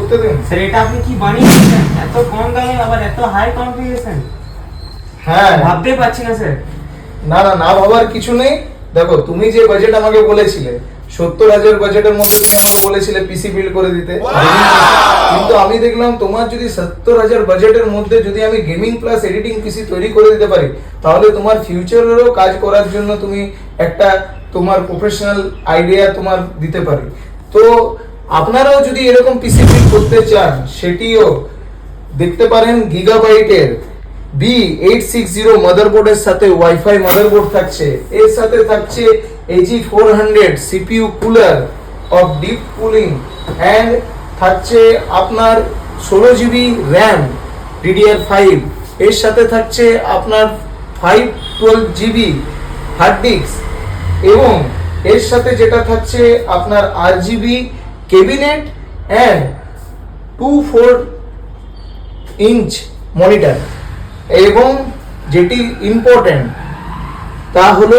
করতে দিন। স্যার এটা আপনি কি বানিয়েছেন এত কম দামে আবার এত হাই কনফিগারেশন? হ্যাঁ, ভাবতেই পারছি না স্যার। না না না ভাবার কিছু নেই। দেখো তুমি যে বাজেট আমাকে বলেছিলে 70,000 বাজেটের মধ্যে তুমি আমাকে বলেছিলে পিসি বিল্ড করে দিতে, কিন্তু আমি দেখলাম তোমার যদি 70,000 বাজেটের মধ্যে যদি আমি গেমিং প্লাস এডিটিং পিসি তৈরি করে দিতে পারি, তাহলে তোমার ফিউচারেরও কাজ করার জন্য তুমি একটা তোমার প্রফেশনাল আইডিয়া তোমার দিতে পারি। তো আপনারাও যদি এরকম পিসি বিল্ড করতে চান, সেটিও দেখতে পারেন। গিগাবাইটের B860 মাদারবোর্ডের সাথে ওয়াইফাই মাদারবোর্ড থাকছে, এর সাথে থাকছে AG400 CPU cooler of deep cooling, and থাকছে আপনার 16GB র্যাম DDR5, এর সাথে থাকছে আপনার 512GB হার্ড ডিস্ক, এবং এর সাথে যেটা থাকছে আপনার RGB cabinet and 2.4 inch monitor, এবং যেটি ইম্পর্টেন্ট তা হলো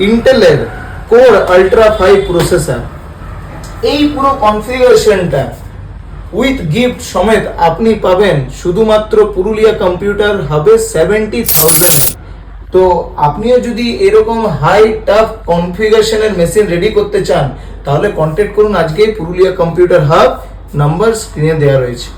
ইন্টেলের কোর আল্ট্রা 5 প্রসেসর। এই পুরো কনফিগারেশনটা উইথ গিফট সমেত আপনি পাবেন শুধুমাত্র পুরুলিয়া কম্পিউটার হাবে 70,000। তো আপনিও যদি এরকম হাই টাফ কনফিগারেশনের মেশিন রেডি করতে চান, তাহলে কন্ট্যাক্ট করুন আজকেই পুরুলিয়া কম্পিউটার হাব, নাম্বার স্ক্রিনে দেওয়া রয়েছে।